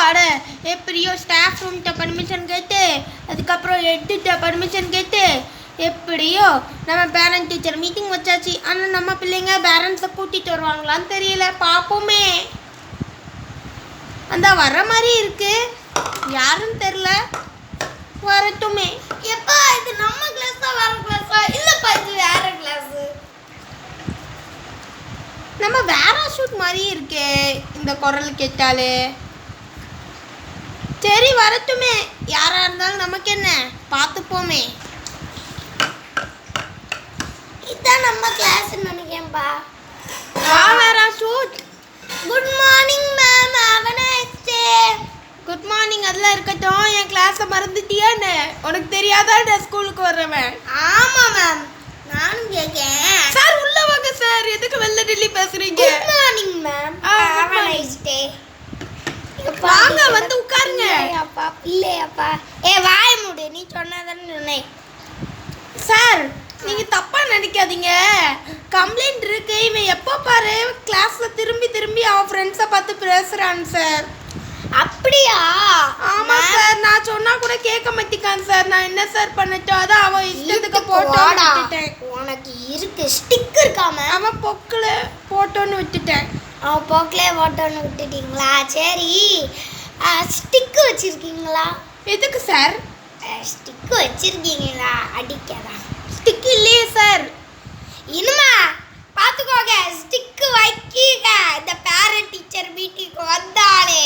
அட எப்படியோ staff ரூம்கிட்ட permission கேட்டு அதுக்கப்புறம் ஹெட்டுகிட்ட பர்மிஷன் கேட்டு எப்படியோ நம்ம பேரண்ட் டீச்சர் மீட்டிங் வச்சாச்சு. ஆனால் நம்ம பிள்ளைங்க பேரண்ட்ஸை கூட்டிகிட்டு வருவாங்களான்னு தெரியல, பார்ப்போமே. அந்த வர்ற மாதிரி இருக்கு, யாருன்னு தெரில, வரட்டுமே. எப்பா இது நம்ம கிளாஸா வேற கிளாஸா? இல்லப்பா இது வேற கிளாஸ். நம்ம வேற ஷூட் மாதிரி இருக்கே இந்த குரல் கேட்டாலே. சரி வரட்டுமே, யாரா இருந்தாலும் நமக்கு என்ன, பார்த்துப்போமே. இதான் நம்ம கிளாஸ் நினைக்கிறேன்பா. வா வேற shoot. Good morning ma'am, have a nice day. Good morning அதெல்லாம் இருக்கட்டும், என் கிளாஸை மறந்துட்டியான்னு? உனக்கு தெரியாதா நான் ஸ்கூலுக்கு வர்றவன்? ஆமா மேம், நானும் கேட்கேன். சார் உள்ள வாங்க சார், எதுக்கு வெள்ள டெல்லி பேசுறீங்க? Good morning ma'am, have a nice day. வாங்க வந்து உட்காருங்க. அப்பா இல்லையாப்பா, வாய மூடு, நீ சொன்னதானே சொன்னேன். சார் நீங்க தப்பா நினைக்காதீங்க, கம்ப்ளைண்ட் இருக்கு. இவன் எப்போ பாரு கிளாஸ்ல திரும்பி திரும்பி அவன் ஃப்ரெண்ட்ஸை பார்த்து பேசுறான் சார். அப்படியா? ஆமா சார், நான் சொன்னா கூட கேட்க மாட்டேங்கான் சார். நான் என்ன சார் பண்ணட்டும்? அதான் அவன் இஷ்டத்துக்கு போட்டோன்னு விட்டுட்டேன். உனக்கு இருக்கு ஸ்டிக் இருக்காம? அவன் பொக்குல போட்டோன்னு விட்டுட்டேன். அவன் பொக்கிலே போட்டோன்னு விட்டுட்டீங்களா? சரி, ஸ்டிக் வச்சிருக்கீங்களா? எதுக்கு சார்? ஸ்டிக் வச்சிருக்கீங்களா? அடிக்கதா? ஸ்டிக் இல்லையே சார். இனிமா பார்த்துக்கோங்க, ஸ்டிக் வைக்கீங்க. இந்த பேரண்ட் டீச்சர் மீட்டிங்க்கு வந்தாலே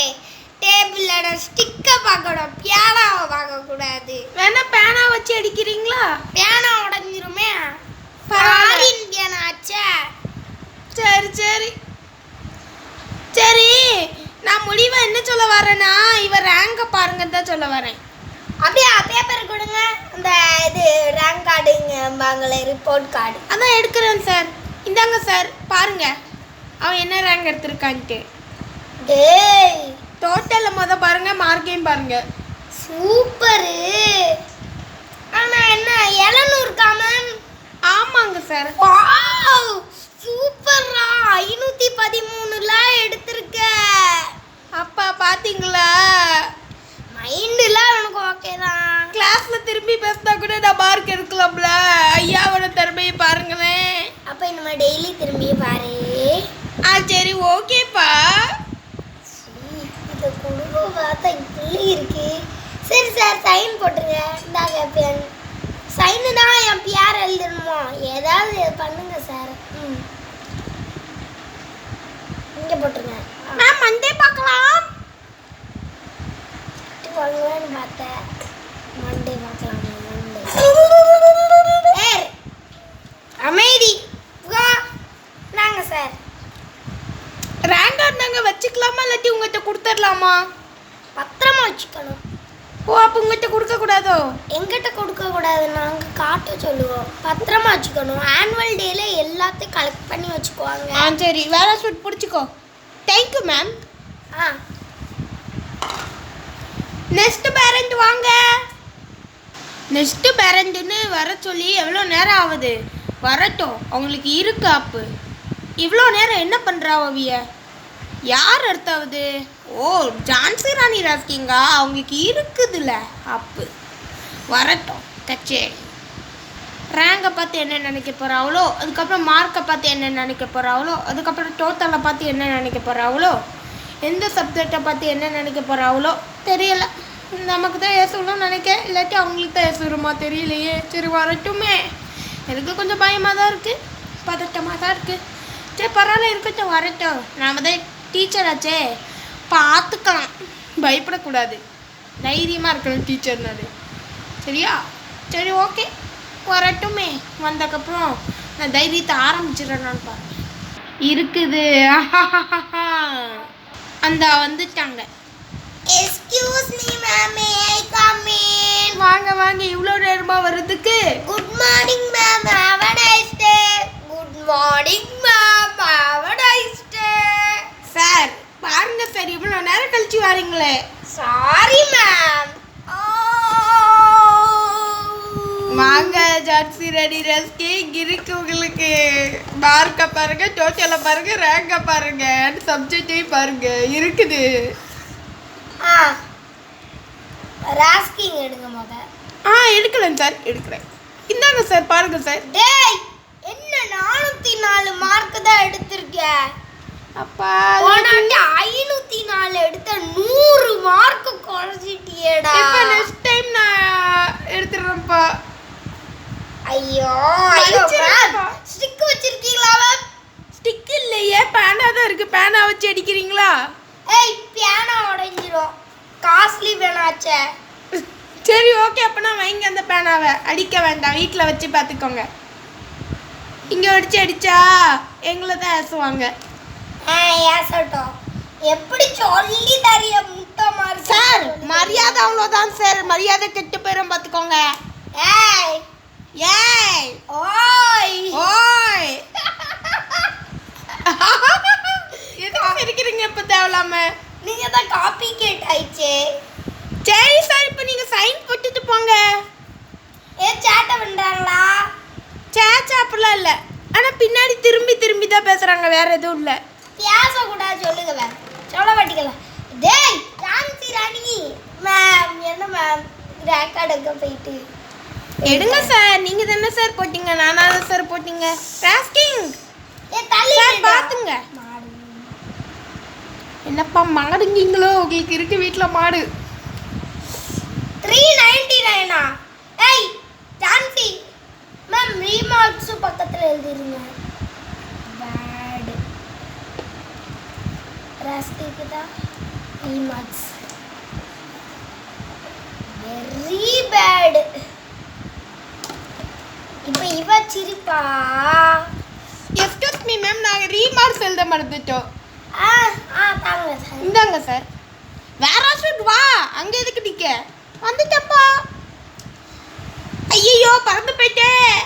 டேபிளோட ஸ்டிக்கை பார்க்கணும், பேனாவை பார்க்கக்கூடாது. வேணா பேனா வச்சு அடிக்கிறீங்களா? பேனா உடஞ்சிருமே. பரவாயில்ல. பேனா ஆச்சே. சரி சரி சரி, நான் முடிவை என்ன சொல்ல வரேன்னா, இவன் ரேங்கை பாருங்கன்னு தான் சொல்ல வரேன். அப்படியே பேப்பர் கொடுங்க, அந்த இது ரேங்க் கார்டுங்கம்பாங்களே, ரிப்போர்ட் கார்டு. அதான் எடுக்கிறேன் சார். இந்தாங்க சார், பாருங்க அவன் என்ன ரேங்க் எடுத்திருக்கான்ட்டு. டேய் டோட்டலில் பாருங்க, மார்க்கையும் பாருங்க. சூப்பரு. ஆனால் என்ன 700 மேம்? ஆமாங்க சார். வாவ் சூப்பர்ரா, 513லாம் எடுத்திருக்க. அப்பா பார்த்தீங்களா, மைண்டுலாம் எனக்கு ஓகே தான். கிளாஸில் திரும்பி பேசினா கூட நான் மார்க் எடுக்கலாம்ல. ஐயாவோட திறமையை பாருங்களேன். அப்போ நம்ம டெய்லி திரும்பி பாரு. சரி ஓகேப்பா. இந்த குடும்பம் பார்த்தா இப்படி இருக்கு. சரி சார், சைன் போட்டுருங்க. இந்தாங்க பென். சைனு தான் என் பேர் எழுதணுமா? ஏதாவது பண்ணுங்க சார். இங்கே போட்டுருங்க. மேம் மண்டே பார்க்கலாம். வாங்கலான்னு பார்த்தேன், மண்டே பார்க்கலாம். மண்டே அமைதி. நாங்கள் சார் ரேங்க் கார்டு நாங்கள் வச்சுக்கலாமா இல்லாட்டி உங்கள்கிட்ட கொடுத்துடலாமா? பத்திரமா வச்சுக்கணும். ஓ அப்போ உங்கள்கிட்ட கொடுக்கக்கூடாதோ? எங்கிட்ட கொடுக்கக்கூடாது, நாங்கள் காட்ட சொல்லுவோம். பத்திரமா வச்சுக்கணும். ஆனுவல் டேல எல்லாத்தையும் கலெக்ட் பண்ணி வச்சுக்குவாங்க. சரி, வேற ஷூட் பிடிச்சிக்கோ. Thank you ma'am. நெக்ஸ்ட் பேரண்ட் வாங்க. நெக்ஸ்ட் பேரண்ட்னு வர சொல்லி எவ்வளோ நேரம் ஆகுது? வரட்டும், அவங்களுக்கு இருக்கு அப்பு. இவ்வளோ நேரம் என்ன பண்ணுறாவிய? யார் அடுத்தாவது? ஓ ஜான்சி ராணி ராஸ்கிங்கா, அவங்களுக்கு இருக்குதுல்ல அப்பு. வரட்டும், கச்சேரி. ரேங்கை பார்த்து என்ன நினைக்க போகிறாங்களோ, அதுக்கப்புறம் மார்க்கை பார்த்து என்ன நினைக்க போகிறாங்களோ, அதுக்கப்புறம் டோட்டலை பார்த்து என்ன நினைக்க போகிறாங்களோ, எந்த சப்ஜெக்டை பார்த்து என்ன நினைக்க போகிறாங்களோ தெரியல. நமக்கு தான் ஏசுலாம் நினைக்க, இல்லாட்டி அவங்களுக்கு தான் ஏசுருமா தெரியலையே. சரி வரட்டுமே. எனக்கு கொஞ்சம் பயமாக தான் இருக்குது, பதட்டமாக தான் இருக்குது. சரி பரவாயில்ல, இருக்கட்டும், வரட்டும். நாம் தான் டீச்சராச்சே, பார்த்துக்கலாம். பயப்படக்கூடாது, தைரியமாக இருக்கணும் டீச்சர்னாரு. சரியா? சரி ஓகே, வரட்டுமே. வந்ததுக்கப்புறம் நான் தைரியத்தை ஆரம்பிச்சிடறான்னு பாருங்க. இருக்குது. அந்த வந்துட்டாங்க. Excuse me ma'am, May I come in? வாங்க வாங்க, இவ்வளோ நேரமா வர்றதுக்கு. Good morning ma'am, have a nice day. Good morning ma'am, have a nice day. Sir பாருங்க சார், இவ்வளோ நேரம் கழிச்சு வரீங்களே. Sorry ma'am. வாங்க ஜான்சி ராணி ராஸ்கி, இருக்கு உங்களுக்கு. மார்க்கை பாருங்க, டோட்டலை பாருங்க, ரேங்கை பாருங்க, சப்ஜெக்டையும் பாருங்க, இருக்குது. ஆ ராஸ்கிங் எடுங்க முத. எடுக்கிறேன் சார், எடுக்கிறேன். இந்தாங்க சார், பாருங்க சார். டேய் என்ன 404 மார்க் தான் எடுத்திருக்க. அப்பா போனாட்டி 504 எடுத்த 100 மார்க் குறைச்சிட்டியேடா. இப்ப நெக்ஸ்ட் டைம் நான் எடுத்துறேன்ப்பா. ஐயோ ஐயோ ஸ்டிக் வச்சிருக்கீங்களா மேம்? ஸ்டிக் இல்லையே, பேனா தான் இருக்கு. பேனா வச்சு அடிக்கிறீங்களா? ஏய் பேனா உடைஞ்சிரும், காஸ்ட்லி பேனாச்சே. சரி ஓகே, அப்பனா வைங்க அந்த பேனாவை. அடிக்க வேண்டாம், வீட்டில் வச்சு பார்த்துக்கோங்க. இங்கே வச்சு அடிச்சா எங்களை தான் ஏசுவாங்க. ஏசட்டும். எப்படி சொல்லி தரிய முட்டை மாதிரி சார், மரியாதை அவ்வளோதான் சார். மரியாதை கெட்டு போயிடும் பார்த்துக்கோங்க. ஏய் ஏய் ஓய் ஓய் எதுக்கு சிரிக்கிறீங்க இப்போ தேவையில்லாம? நீங்க தான் காப்பி கேட் ஆயிடுச்சு. சரி சார், இப்போ நீங்கள் சைன் போட்டுட்டு போங்க. சேட்டை பண்றாங்களா? சேச்சா அப்படிலாம் இல்லை, ஆனால் பின்னாடி திரும்பி திரும்பி தான் பேசுகிறாங்க, வேற எதுவும் இல்லை. பேசக்கூடாது சொல்லுங்க மேம், சொல்ல மாட்டீங்களா? டேய் ராணி ராணி மேம், என்ன மேம் ரெக்கார்ட் எடுக்க போயிட்டு எடுங்க சார். நீங்கள் தானே சார் போட்டீங்க, நானா தான் சார் போட்டீங்க. ராஸ்கிங் தள்ளி சார் பார்த்துங்க. என்னப்பா மாடுங்கீங்களோ? உங்களுக்கு இருக்கு வீட்டில் மாடு. 399 ஏய் ஜான்சி மேம் ரீமார்க்ஸ் பக்கத்துல எழுதிருங்க. பேட் ராஸ்கிக்கு தான் ரீமார்க்ஸ் வெரி பேட். இப்போ இவ சிரிப்பா. எஸ்கியூஸ் மீ மேம், நாங்கள் ரீமார்க்ஸ் எழுத மறந்துட்டோம். தாங்க சார். இந்தாங்க சார். வேற ஷூட் வா, அங்கே எதுக்கு நிற்க? வந்துட்டப்பா. ஐயோ பறந்து போயிட்டேன்.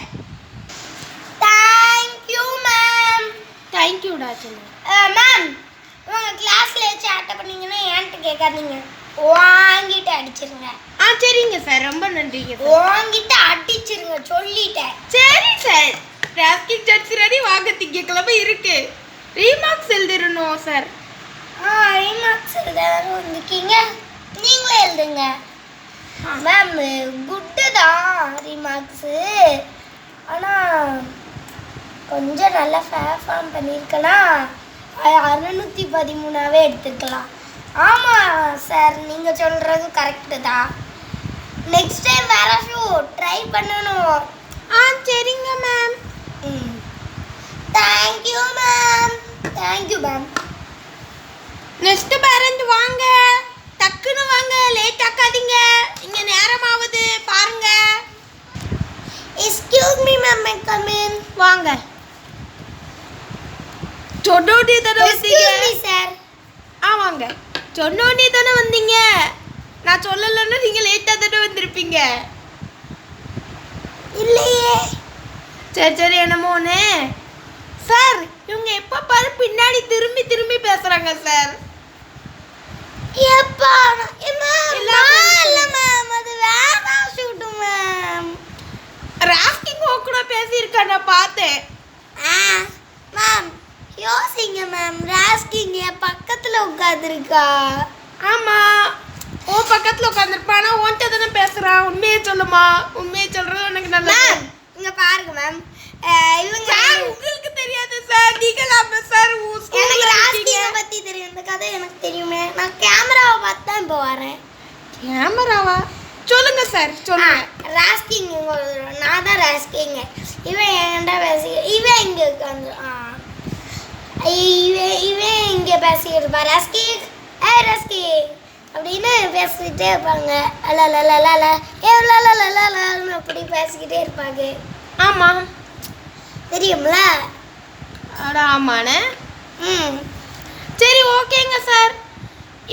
Thank you ma'am. தேங்க்யூடா சொல்லுங்க. மேம் உங்க கிளாஸ்ல வச்சு அட்டை பண்ணீங்கன்னா ஏன்ட்டு கேட்காதீங்க, வாங்கிட்டு அடிச்சிருங்க. சரிங்க சார், ரொம்ப நன்றிங்க. வாங்கிட்டு அடிச்சிருங்க சொல்லிட்டேன். சரி சார். ராஸ்கிங் ஜட்ஸ் ரெடி, வாங்க திங்கக்கிழமை இருக்கு. Remarks எழுதிடணும் sir. ரீமார்க்ஸ் எழுதாரும் வந்துருக்கீங்க, நீங்களே எழுதுங்க. மேம் குட்டு தான் ரீமார்க்ஸு, ஆனால் கொஞ்சம் நல்லா ஃபேஃபார்ம் பண்ணியிருக்கேன்னா 613 எடுத்துக்கலாம். ஆமாம் சார், நீங்கள் சொல்கிறது கரெக்டு தான். நெக்ஸ்ட் டைம் வேற ஷூ ட்ரை பண்ணணும். சரிங்க ma'am. Thank you ma'am. Thank you ma'am. Next parent வாங்க, டக்குன்னு வாங்க, லேட் ஆக்காதீங்க. இங்கே நேரம் ஆகுது பாருங்க. Excuse me ma'am, I come in. வாங்க. சொன்னோனே தானே வந்தீங்க? Excuse me sir. வாங்க. சொன்னோனே தானே வந்தீங்க. நான் சொல்லலைன்னா நீங்கள் லேட்டாக தானே வந்திருப்பீங்க. இல்லையே. சரி என்னமோன்னு. சார், இவங்க எப்போ பாரு பின்னாடி திரும்பி திரும்பி பேசுகிறாங்க சார். எப்பா இல்ல மேம், அது வேற ஷூட் மேம். ராஸ்கிங் கூட பேசியிருக்கேன், நான் பார்த்தேன். மேம் யோசிங்க மேம், ராஸ்கிங் என் பக்கத்தில் உட்காந்துருக்கா. ஆமாம், உன் பக்கத்தில் உட்காந்துருப்பா. ஆனால் உன்கிட்ட தானே பேசுகிறான். உண்மையை சொல்லுமா? உண்மையை சொல்கிறது எனக்கு நல்லா. மேம் இங்கே பாருங்க மேம், இவங்க சார் உங்களுக்கு தெரியாது சார், நீங்களாம சார். எனக்கு ராஸ்கிங்கை பற்றி தெரியும், இந்த கதை எனக்கு தெரியுமே. நான் கேமராவை பார்த்து தான் இப்போ வரேன். கேமராவா? சொல்லுங்க சார், சொல்லுங்க. ராஸ்கிங் நான் தான் ராஸ்கிங்க. இவன் என்கிட்ட பேசி, இவன் இங்கே உட்காந்து இவன் இங்கே பேசிக்கிட்டு இருப்பா. ராஸ்கிங் ராஸ்கி அப்படின்னு பேசிக்கிட்டே இருப்பாங்க. அல்ல அப்படி பேசிக்கிட்டே இருப்பாங்க. ஆமாம் தெரியும்ல? ஆமாண்ணே. சரி ஓகேங்க சார்.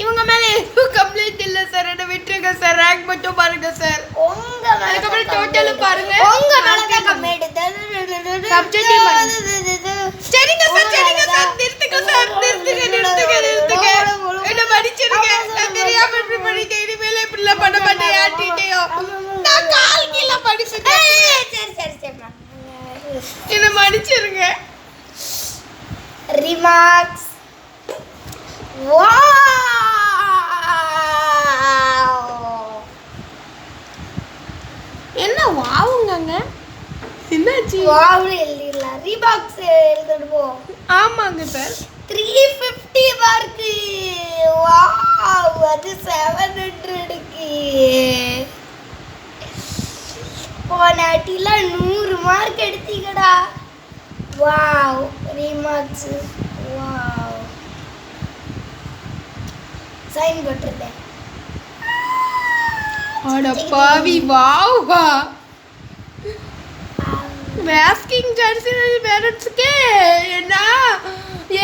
இவங்க மேலே எதுவும் கம்ப்ளைண்ட் இல்லை சார், என்ன விட்டுருங்க சார். ரேங்க் மட்டும் பாருங்க சார். அதுக்கப்புறம் டோட்டலும் பாருங்க. உங்க மேலே தான் கம்ப்ளைண்ட். சரிங்க சார், சரிங்க சார். நிறுத்துங்க சார், நிறுத்துங்க. என்ன மன்னிச்சிருங்க, நான் தெரியாம இப்படி பண்ணிட்டேன். இனிமேல இப்படிலாம் பண்ண மாட்டேன். யார்கிட்டயோ நான் கால் கீழே படிச்சுட்டேன். சரி என்ன மன்னிச்சிருங்க. ரிமார்க்ஸ். வா வாவ்னு எழுதிடலாம். ரீபாக்ஸ் எழுதிடுவோம். ஆமாங்க சார். 350 மார்க்கு. வாவ், அது 700க்கு. போனாட்டிலாம் 100 mark எடுத்தீங்கடா. Wow, remarks. Wow, sign போட்டுருந்தேன். அட பாவி, வாவா. வேஸ்கிங் ஜான்சி பேரண்ட்ஸ்க்கு என்ன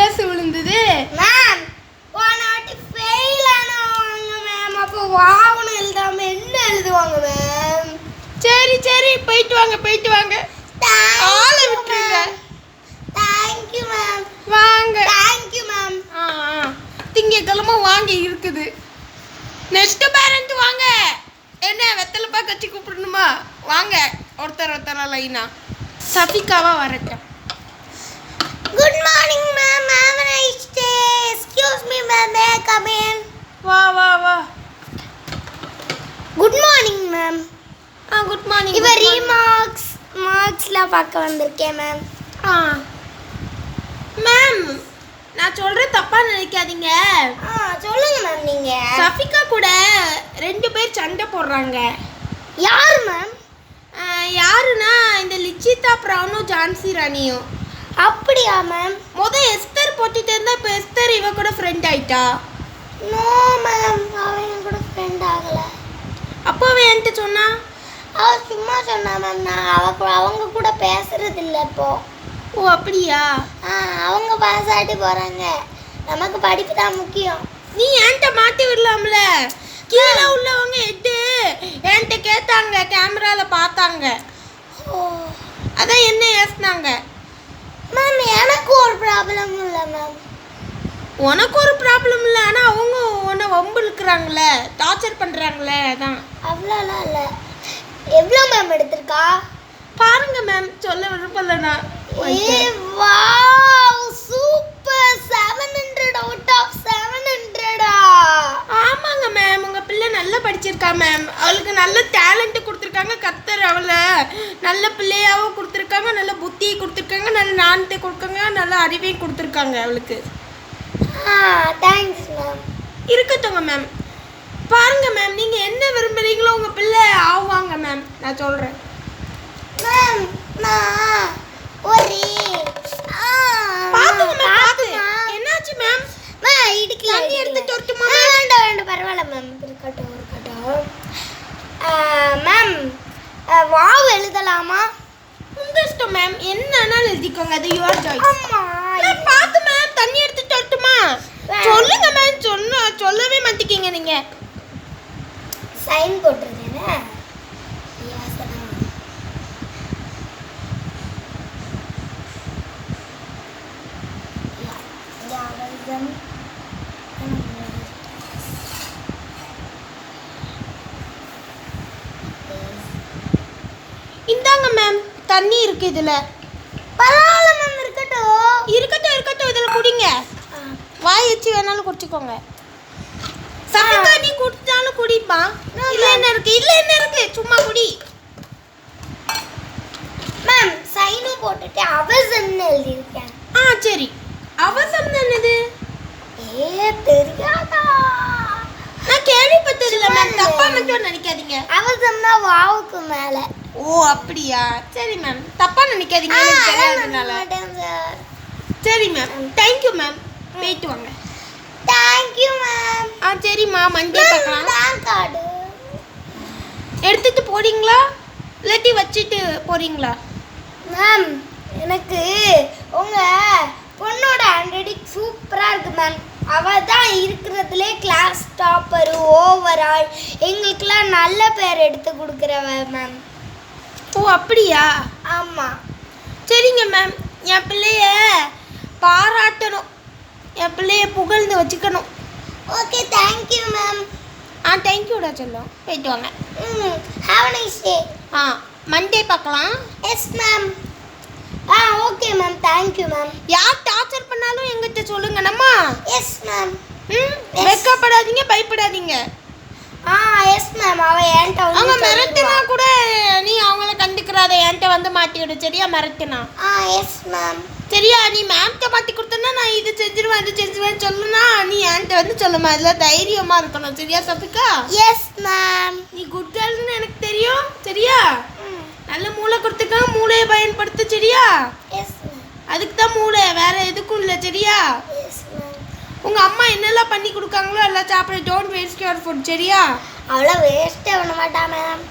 ஏசு விழுந்தது. மேம், போனாட்டி ஃபெயில் ஆனவங்க மேம். அப்போ வாவ்னு எழுதாம என்ன எழுதுவாங்க மேம்? சரி சரி, போயிட்டு வாங்க போயிட்டு வாங்க. ஆளை விட்டுருங்க. Thank you ma'am. வாங்க. Thank you ma'am. திங்கக்கிழமை வாங்க இருக்குது. நெக்ஸ்ட் பேரண்ட் வாங்க. என்ன வெத்தலை பாக்க வச்சு கூப்பிடணுமா? வாங்க, ஒருத்தர் லைனா. சபிகாவா வரட்டும். Good morning ma'am. Have a nice day. Excuse me ma'am, may I come in? வா வா வா. Good morning ma'am. Good morning. இவ மார்க்ஸ்லாம் பார்க்க வந்திருக்கேன் மேம். மேம், நான் சொல்றது தப்பா நினைக்காதீங்க. சொல்லுங்க மேம். நீங்க சஃபிகா கூட 2 பேர் சண்டை போடுறாங்க. யார் மேம்? யாருன்னா இந்த லிச்சிதா ப்ரௌனும் ஜான்சி ராணியும். அப்படியா மேம்? எஸ்தர் போட்டுட்டு இருந்தா இப்போ எஸ்தர் இவ கூட ஃப்ரெண்ட் ஆயிட்டா. நோ மேம், அவன் என் கூட ஃப்ரெண்ட் ஆகல. அப்போ அவன் என்கிட்ட சொன்னா? அவ சும்மா சொன்னா மேம். நான் அவங்க கூட பேசுறது இல்லை இப்போ. ஓ அப்படியா? அவங்க பாசாட்டி போறாங்க. நமக்கு படிப்பு தான் முக்கியம். நீ என்கிட்ட மாட்டி விடலாம்ல. கீழே உள்ளவங்க என்கிட்ட கேட்டாங்க, கேமரால பார்த்தாங்க. அதான் என்ன ஏசினாங்க. மேம், எனக்கு ஒரு ப்ராப்ளம் இல்லை மேம். உனக்கு ஒரு ப்ராப்ளம் இல்லை, ஆனால் அவங்க உன்னை வம்பு இழுக்கிறாங்களே, டார்ச்சர் பண்ணுறாங்களே, அதான். அவ்வளோலாம் இல்லை. எவ்வளோ மேம் எடுத்திருக்கா பாருங்க மேம். சொல்ல விருப்பம்லண்ணா. Wow, super. 700 out of 700. ஆமாங்க மேம், உங்கள் பிள்ளை நல்லா படிச்சிருக்கா மேம். அவளுக்கு நல்ல டேலண்ட்டு கொடுத்துருக்காங்க கர்த்தர். அவளை நல்ல பிள்ளையாகவும் கொடுத்துருக்காங்க, நல்ல புத்தியை கொடுத்துருக்காங்க, நல்ல ஞானத்தை கொடுக்காங்க, நல்ல அறிவையும் கொடுத்துருக்காங்க அவளுக்கு. Thanks ma'am. இருக்கட்டுங்க மேம். பாருங்க மேம், நீங்கள் என்ன விரும்புகிறீங்களோ உங்கள் பிள்ளை ஆவாங்க மேம். நான் சொல்கிறேன் மேம். நான் ஒரு என்னாச்சு மேம்? இடுக்கல தண்ணி எடுத்துட்டு வரட்டுமா? வேண்டாம் பரவாயில்ல மேம். இருக்கட்டும். மேம், வாவ் எழுதலாமா? உங்க இஷ்டம் மேம், என்னன்னாலும் எழுதிக்கோங்க. அது யுவர் சாய்ஸ். அம்மா, மேம் பாத்து மேம், தண்ணி எடுத்துட்டு வரட்டுமா? சொல்லுங்க மேம். சொல்லவே மாட்டீங்க நீங்க. சைன் போட்டுருக்கேனே. இந்தாங்க மேம், தண்ணி இருக்கு இதுல. பரவாயில்ல மேம். இருக்கட்டும். இதுல குடிங்க. வாய் வச்சு வேணாலும் குடிச்சுக்கோங்க. சஃபிகா, நீ குடிச்சாலும் குடிப்பா. இல்ல என்ன இருக்கு? சும்மா குடி. மேம், சைனும் போட்டுட்டு அவசம்னு எழுதியிருக்கேன். சரி. அவசம் என்னது? தெரியாதா? நான் கேள்விப்பட்டதில்ல மேம். தப்பா மட்டும் நினைக்காதீங்க. அவசம்னா வாவுக்கு மேல. ஓ அப்படியா? சரி மேம், தப்பா நினைக்காதீங்க. எனக்கு தெரியாதனால. சரி மேம். Thank you ma'am. போயிட்டு வாங்க. Thank you ma'am. சரிம்மா, மண்டே பார்க்கலாம். பேங்க் கார்டு எடுத்துட்டு போறீங்களா இல்லாட்டி வச்சுட்டு போறீங்களா? மேம், எனக்கு உங்க பொண்ணோட ஹேண்ட்ரைட்டிங் சூப்பரா இருக்கு மேம். அவ தான் இருக்கிறதுலே கிளாஸ் டாப்பர். ஓவரால் எங்களுக்கெல்லாம் நல்ல பேர் எடுத்து கொடுக்குறவ மேம். ஓ அப்படியா? ஆமாம். சரிங்க மேம். என் பிள்ளைய பாராட்டணும், என் பிள்ளைய புகழ்ந்து வச்சுக்கணும். Okay, thank you ma'am. தேங்க்யூடா சொல்லும். போயிட்டு வாங்க. Have a nice day. Monday பார்க்கலாம். Yes ma'am. Okay ma'am. Thank you ma'am. யார் டார்ச்சர் பண்ணாலும் எங்கிட்ட சொல்லுங்க நம்ம. Yes ma'am. வெக்கப்படாதீங்க, பயப்படாதீங்க. Yes ma'am. அவ என்கிட்ட அவங்க வந்து மிரட்டினா கூட நீ அவங்கள கண்டுக்கிறாத, என்கிட்ட வந்து மாட்டி விடு சரியா? மிரட்டினா எஸ் மேம். சரியா? நீ மேம்கிட்ட மாட்டி கொடுத்தனா நான் இது செஞ்சிருவேன் அது செஞ்சிருவேன் சொல்லுனா நீ என்கிட்ட வந்து சொல்லுமா. இதில் தைரியமா இருக்கணும் சரியா சபிகா? Yes ma'am. நீ குட் கேர்ள்னு எனக்கு தெரியும் சரியா? நல்ல மூளை கொடுத்துக்க, மூளையை பயன்படுத்து சரியா? Yes ma'am. அதுக்கு தான் மூளை, வேற எதுக்கும் இல்லை சரியா? Yes ma'am. உங்க அம்மா என்னெல்லாம் பண்ணி கொடுக்காங்களோ எல்லாம் சாப்பிட. டோன்ட் வேஸ்ட் யுவர் ஃபுட் சரியா? அவள வேஸ்டே பண்ண மாட்டா மேம்.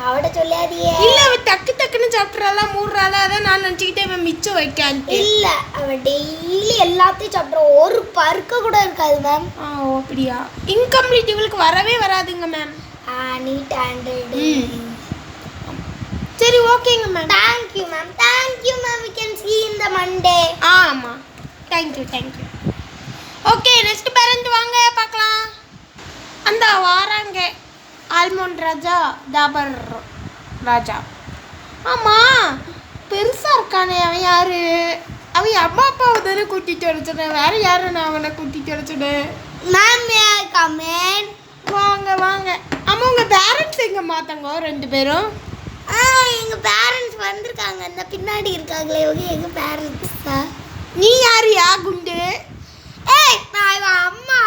அவட சொல்லாதியே. இல்ல அவ டக்கு டக்குன்னு சாப்பிட்றாளா மூடுறாளா, அதான் நான் நினச்சிக்கிட்டே இவன் மிச்சம் வைக்கான்ட்டு. இல்ல அவ டெய்லி எல்லாத்தையும் சாப்பிட்றா, ஒரு பருக்க கூட இருக்காது மேம். ஓ அப்படியா? இன்கம்ப்ளீட் இவளுக்கு வரவே வராதுங்க மேம். NEET handed. சரி ஓகேங்க ma'am. Thank you ma'am. Thank you ma'am. We can see in the Monday. ஆமாம் thank you thank you. Okay next parent வாங்க பார்க்கலாம். அந்த வாராங்க ஆல்மோண்ட் ராஜா தாபர் ராஜா. ஆமாம் பெருசாக இருக்கானே அவன் யாரு? அவன் அம்மா அப்பாவை தானே கூட்டிகிட்டு வர சொன்னேன், வேற யாரும் நான் அவனை கூட்டிகிட்டு வர சொன்னேன். Ma'am comment. வாங்க வாங்க. ஆமாம் உங்கள் பேரண்ட்ஸ் எங்கே மாத்தாங்க ரெண்டு பேரும்? எங்க பேரண்ட்ஸ் வந்திருக்காங்க, இந்த பின்னாடி இருக்காங்களே இவங்க எங்க பேரண்ட்ஸா? நீ யாரியா குண்டு? நான் இவன் அம்மா.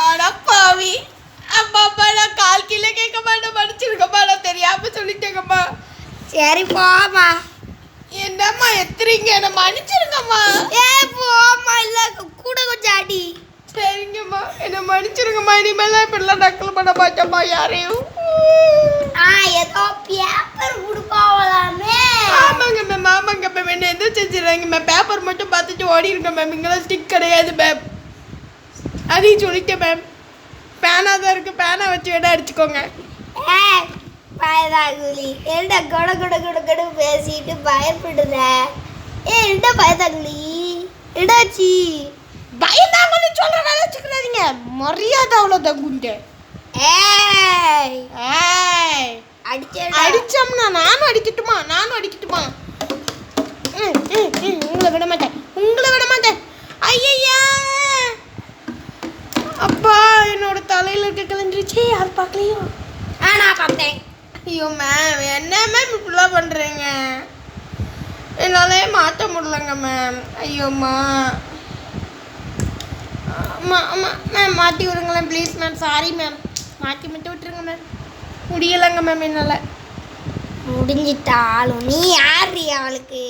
அடப்பாவி. அம்மா அப்பா நான் கால் கீழே கேட்க மாட்டேன், படிச்சிருக்கம்மா, நான் தெரியாம சொல்லிட்டேங்கம்மா. சரி போமா. என்னம்மா எத்துறீங்க, என்ன மன்னிச்சிருங்கம்மா. போமா. இல்ல கூட கொஞ்சம் அடி. சரிங்கம்மா என்ன மன்னிச்சிருங்கம்மா. இனிமேல் இப்படிலாம் நக்கல் பண்ண மாட்டேம்மா யாரையும். ஏதோ பேப்பர் கொடுப்பாவலாமே. ஆமாங்க மேம் ஆமாங்க மேம். என்ன எதுவும் செஞ்சிடறாங்க மேம். பேப்பர் மட்டும் பார்த்துட்டு ஓடிருங்க மேம். இங்கெல்லாம் ஸ்டிக் கிடையாது மேம். அதையும் சொல்லிட்டேன் மேம். பேனா தான் இருக்கு, பேனா வச்சு வேணா அடிச்சுக்கோங்க. பயதாகுலி என்ன கொட கொட கொட கொட பேசிட்டு பயப்படுற? என்ன பயதாகுலி எடாச்சி? பயந்தாங்கன்னு சொல்ற வேலை வச்சுக்கிறாதீங்க, மரியாதை அவ்வளோதான் குண்டு. அடிச்சோம்னா நானும் அடிக்கட்டுமா? உங்களை விட மாட்டேன். ஐயா அப்பா என்னோட தலையில இருக்க கிளம்பிருச்சு. யார் பார்க்கலையோ? நான் பார்த்தேன். ஐயோ மேம் என்ன மேம் இப்படிலாம் பண்ணுறீங்க? என்னாலே மாற்ற முடியலங்க மேம். ஐயோம்மா மேம் மாற்றி விடுங்களேன் ப்ளீஸ் மேம். சாரி மேம், மாற்றி மட்டும் விட்டுருங்க மேம். முடியலைங்க மேம் என்னால். முடிஞ்சிட்டாலும் நீ யார் அவளுக்கு?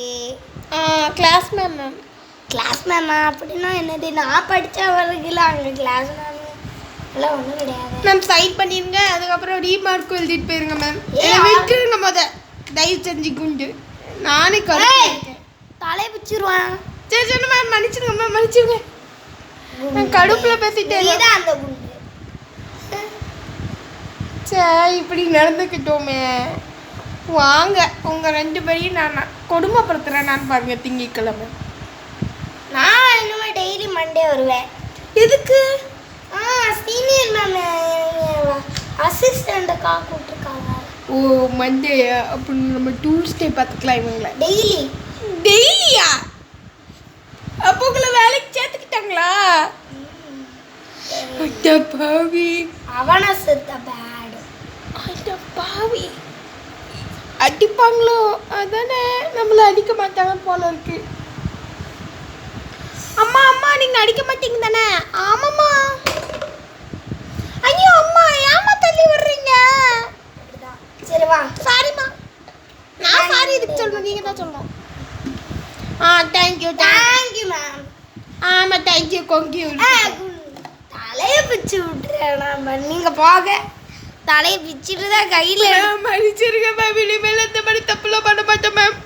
Class ma'am. கிளாஸ் மேமா? அப்படின்னா என்னது? நான் படித்தவர்களுக்கு அங்கே கிளாஸ் மேம் எல்லாம் ஒன்றும் கிடையாது மேம். சைன் பண்ணிடுங்க, அதுக்கப்புறம் ரீமார்க்கும் எழுதிட்டு போயிருங்க மேம். விட்டுருங்க தயவு செஞ்சு குண்டு. நானே தலை பிச்சிருவான். சரி சொன்ன மேம் மன்னிச்சிருங்க மேம், மன்னிச்சிருங்க. நான் கடுப்பில் பேசிட்டேன். அந்த குண்டு சரி இப்படி நடந்துக்கிட்டோமே. வாங்க உங்கள் ரெண்டு பேரையும் நான் கொடுமைப்படுத்துகிறேன் நான் பாருங்க திங்கட்கிழமை. நான் இன்னுமே டெய்லி மண்டே வருவேன். எதுக்கு? சீனியர் மேம் அசிஸ்டண்ட்டை கூப்பிட்டுருக்காங்க. ஓ மண்டேயா? அப்படின்னு நம்ம டியூஸ்டே பார்த்துக்கலாம் இவங்கள. டெய்லியா? அப்போ உங்களை வேலைக்கு சேர்த்துக்கிட்டாங்களா? அட பாவி. அவனை செத்த பேடு. அட பாவி. அடிப்பாங்களோ? அதானே நம்மளை அடிக்க மாட்டாங்க போல இருக்கு. அம்மா நீங்கள் அடிக்க மாட்டீங்க தானே? ஆமாம்மா. ஐயோ அம்மா ஏமா தள்ளி விடுறீங்க? சரி வா. சாரிம்மா. நான் சாரி இதுக்கு சொல்லணும், நீங்கள் தான் சொல்லணும். Thank you ma'am. ஆமாம் தேங்க்யூ கொங்கியூ. தலையை பிச்சு விட்டுறேன். நீங்கள் போக தலையை பிச்சுட்டு தான் கையில் மன்னிச்சிருங்க மேம். இனிமேல் இந்த மாதிரி தப்புலாம் பண்ண மாட்டேன் மேம்.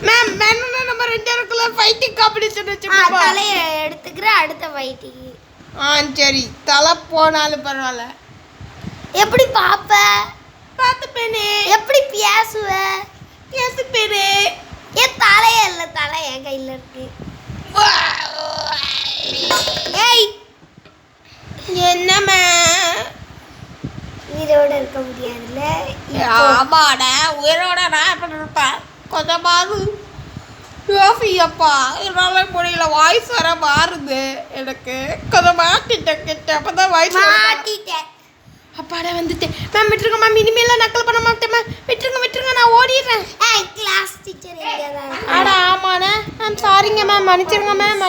மேம் வேணும்னா நம்ம ரெண்டு பேருக்குள்ள ஃபைட்டிங் காம்படிஷன் வச்சுக்கோங்க. தலையை எடுத்துக்கிறேன் அடுத்த ஃபைட்டிங். சரி தலை போனாலும் பரவாயில்ல. எப்படி பாப்ப? பார்த்துப்பேனே. எப்படி பேசுவ? பேசுப்பேனே. என் தலையே இல்லை, தலை என் கையில் இருக்கு. ஏய் என்னம்மா உயிரோட இருக்க முடியாதுல்ல? ஆமாடா உயிரோட நான் எப்படி இருப்பேன்? கொஞ்சமாவது யோசி அப்பா என்னால் முடியல வாய்ஸ் வர மாறுது எனக்கு கொஞ்சம் மாட்டிட்டேன் கிட்ட அப்போ தான் வாய்ஸ் மாட்டிட்டேன். அப்பாடா வந்துட்டேன் மேம் விட்டுருங்க மேம் இனிமேலாம் நக்கல் பண்ண மாட்டேன் மேம் விட்டுருங்க நான் ஓடிடுறேன் கிளாஸ் டீச்சர் எங்கே தான் ஆடா ஆமாண்ணே மேம் சாரிங்க மேம் மன்னிச்சிருங்க மேம்